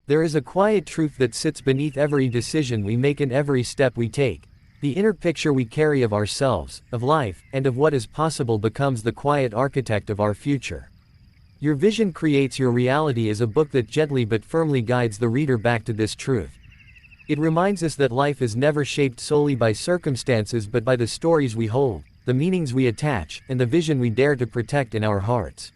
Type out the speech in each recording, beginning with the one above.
There is a quiet truth that sits beneath every decision we make and every step we take. The inner picture we carry of ourselves, of life, and of what is possible becomes the quiet architect of our future. Your vision creates your reality is a book that gently but firmly guides the reader back to this truth. It reminds us that life is never shaped solely by circumstances but by the stories we hold, the meanings we attach, and the vision we dare to protect in our hearts.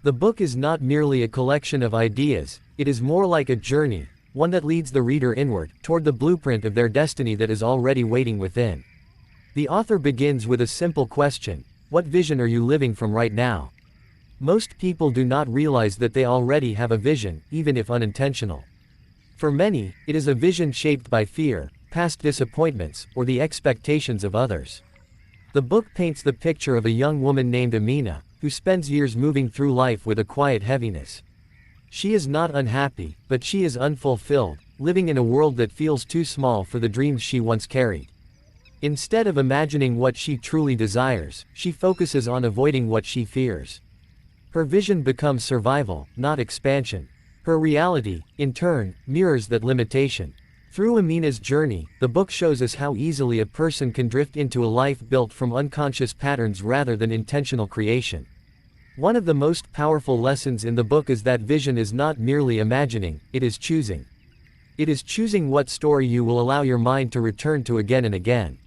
The book is not merely a collection of ideas, it is more like a journey, one that leads the reader inward, toward the blueprint of their destiny that is already waiting within. The author begins with a simple question: what vision are you living from right now? Most people do not realize that they already have a vision, even if unintentional. For many, it is a vision shaped by fear, past disappointments, or the expectations of others. The book paints the picture of a young woman named Amina, who spends years moving through life with a quiet heaviness. She is not unhappy, but she is unfulfilled, living in a world that feels too small for the dreams she once carried. Instead of imagining what she truly desires, she focuses on avoiding what she fears. Her vision becomes survival, not expansion. Her reality, in turn, mirrors that limitation. Through Amina's journey, the book shows us how easily a person can drift into a life built from unconscious patterns rather than intentional creation. One of the most powerful lessons in the book is that vision is not merely imagining, it is choosing. It is choosing what story you will allow your mind to return to again and again.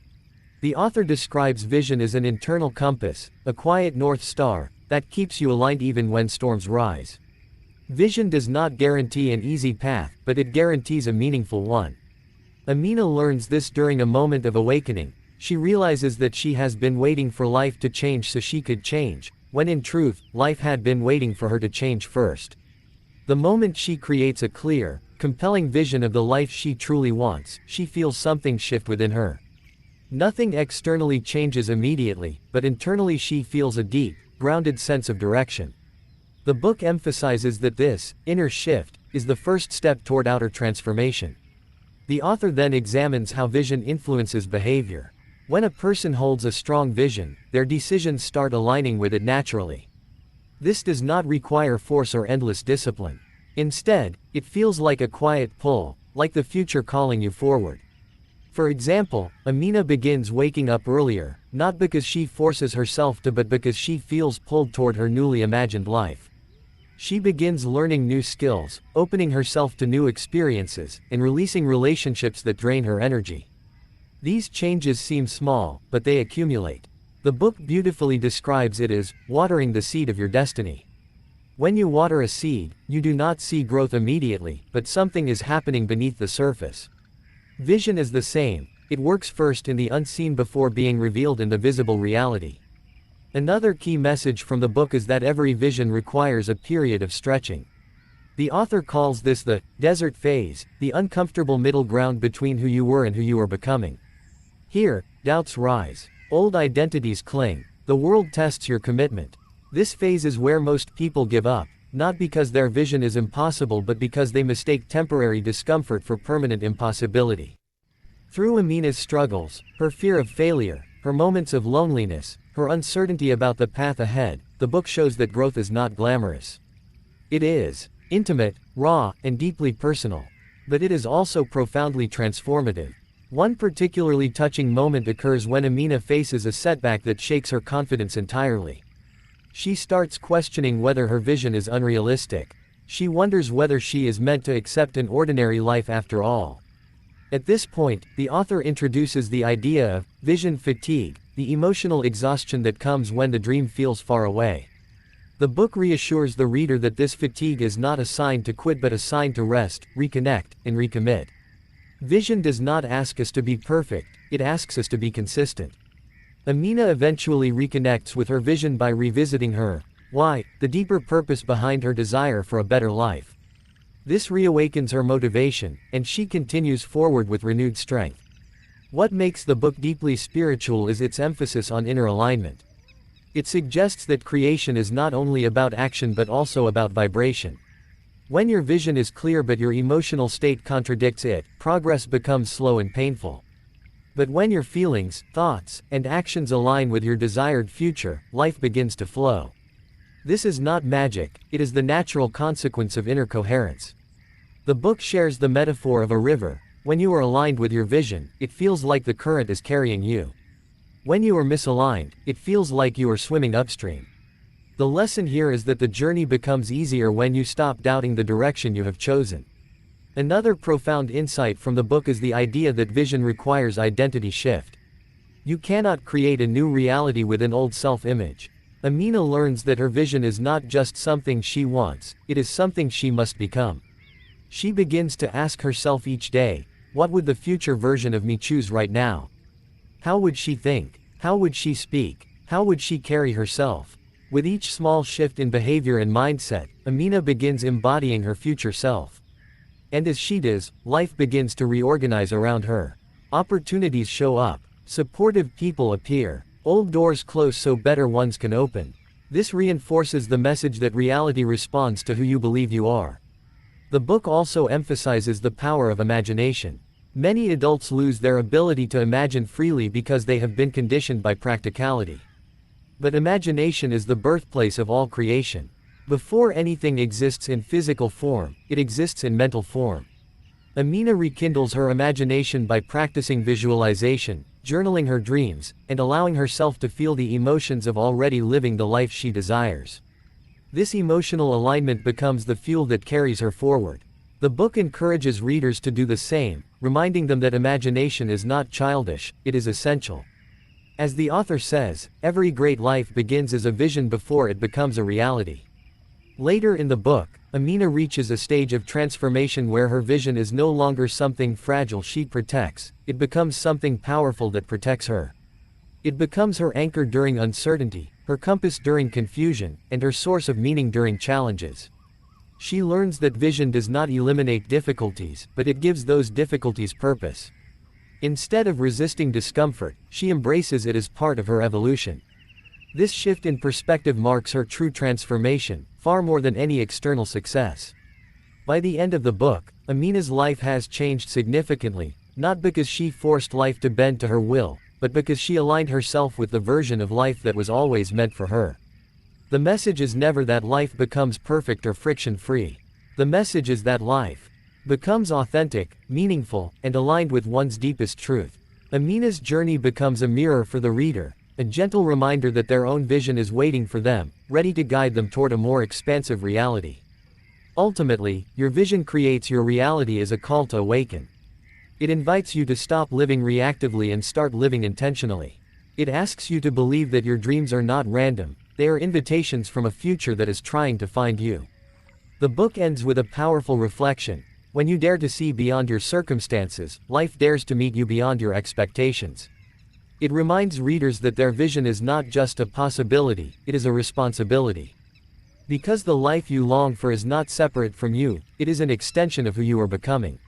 The author describes vision as an internal compass, a quiet north star, that keeps you aligned even when storms rise. Vision does not guarantee an easy path, but it guarantees a meaningful one. Amina learns this during a moment of awakening. She realizes that she has been waiting for life to change so she could change, when in truth, life had been waiting for her to change first. The moment she creates a clear, compelling vision of the life she truly wants, she feels something shift within her. Nothing externally changes immediately, but internally she feels a deep, grounded sense of direction. The book emphasizes that this inner shift is the first step toward outer transformation. The author then examines how vision influences behavior. When a person holds a strong vision, their decisions start aligning with it naturally. This does not require force or endless discipline. Instead, it feels like a quiet pull, like the future calling you forward. For example, Amina begins waking up earlier, not because she forces herself to but because she feels pulled toward her newly imagined life. She begins learning new skills, opening herself to new experiences, and releasing relationships that drain her energy. These changes seem small, but they accumulate. The book beautifully describes it as watering the seed of your destiny. When you water a seed, you do not see growth immediately, but something is happening beneath the surface. Vision is the same. It works first in the unseen before being revealed in the visible reality. Another key message from the book is that every vision requires a period of stretching. The author calls this the desert phase, the uncomfortable middle ground between who you were and who you are becoming. Here, doubts rise. Old identities cling. The world tests your commitment. This phase is where most people give up, not because their vision is impossible but because they mistake temporary discomfort for permanent impossibility. Through Amina's struggles, her fear of failure, her moments of loneliness, her uncertainty about the path ahead, the book shows that growth is not glamorous. It is intimate, raw, and deeply personal. But it is also profoundly transformative. One particularly touching moment occurs when Amina faces a setback that shakes her confidence entirely. She starts questioning whether her vision is unrealistic. She wonders whether she is meant to accept an ordinary life after all. At this point, the author introduces the idea of vision fatigue, the emotional exhaustion that comes when the dream feels far away. The book reassures the reader that this fatigue is not a sign to quit but a sign to rest, reconnect, and recommit. Vision does not ask us to be perfect, it asks us to be consistent. Amina eventually reconnects with her vision by revisiting her why, the deeper purpose behind her desire for a better life. This reawakens her motivation, and she continues forward with renewed strength. What makes the book deeply spiritual is its emphasis on inner alignment. It suggests that creation is not only about action but also about vibration. When your vision is clear but your emotional state contradicts it, progress becomes slow and painful. But when your feelings, thoughts, and actions align with your desired future, life begins to flow. This is not magic, it is the natural consequence of inner coherence. The book shares the metaphor of a river. When you are aligned with your vision, it feels like the current is carrying you. When you are misaligned, it feels like you are swimming upstream. The lesson here is that the journey becomes easier when you stop doubting the direction you have chosen. Another profound insight from the book is the idea that vision requires identity shift. You cannot create a new reality with an old self-image. Amina learns that her vision is not just something she wants, it is something she must become. She begins to ask herself each day, what would the future version of me choose right now? How would she think? How would she speak? How would she carry herself? With each small shift in behavior and mindset, Amina begins embodying her future self. And as she does, life begins to reorganize around her. Opportunities show up. Supportive people appear. Old doors close so better ones can open. This reinforces the message that reality responds to who you believe you are. The book also emphasizes the power of imagination. Many adults lose their ability to imagine freely because they have been conditioned by practicality. But imagination is the birthplace of all creation. Before anything exists in physical form, it exists in mental form. Amina rekindles her imagination by practicing visualization, journaling her dreams, and allowing herself to feel the emotions of already living the life she desires. This emotional alignment becomes the fuel that carries her forward. The book encourages readers to do the same, reminding them that imagination is not childish, it is essential. As the author says, every great life begins as a vision before it becomes a reality. Later in the book, Amina reaches a stage of transformation where her vision is no longer something fragile she protects, it becomes something powerful that protects her. It becomes her anchor during uncertainty, her compass during confusion, and her source of meaning during challenges. She learns that vision does not eliminate difficulties, but it gives those difficulties purpose. Instead of resisting discomfort, she embraces it as part of her evolution. This shift in perspective marks her true transformation, far more than any external success. By the end of the book, Amina's life has changed significantly, not because she forced life to bend to her will, but because she aligned herself with the version of life that was always meant for her. The message is never that life becomes perfect or friction-free. The message is that life becomes authentic, meaningful, and aligned with one's deepest truth. Amina's journey becomes a mirror for the reader, a gentle reminder that their own vision is waiting for them, ready to guide them toward a more expansive reality. Ultimately, your vision creates your reality as a call to awaken. It invites you to stop living reactively and start living intentionally. It asks you to believe that your dreams are not random, they are invitations from a future that is trying to find you. The book ends with a powerful reflection. When you dare to see beyond your circumstances, life dares to meet you beyond your expectations. It reminds readers that their vision is not just a possibility, it is a responsibility. Because the life you long for is not separate from you, it is an extension of who you are becoming.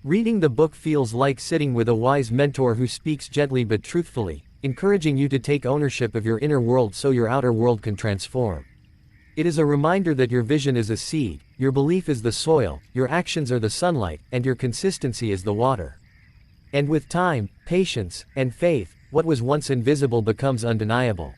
Reading the book feels like sitting with a wise mentor who speaks gently but truthfully, encouraging you to take ownership of your inner world so your outer world can transform. It is a reminder that your vision is a seed, your belief is the soil, your actions are the sunlight, and your consistency is the water. And with time, patience, and faith, what was once invisible becomes undeniable.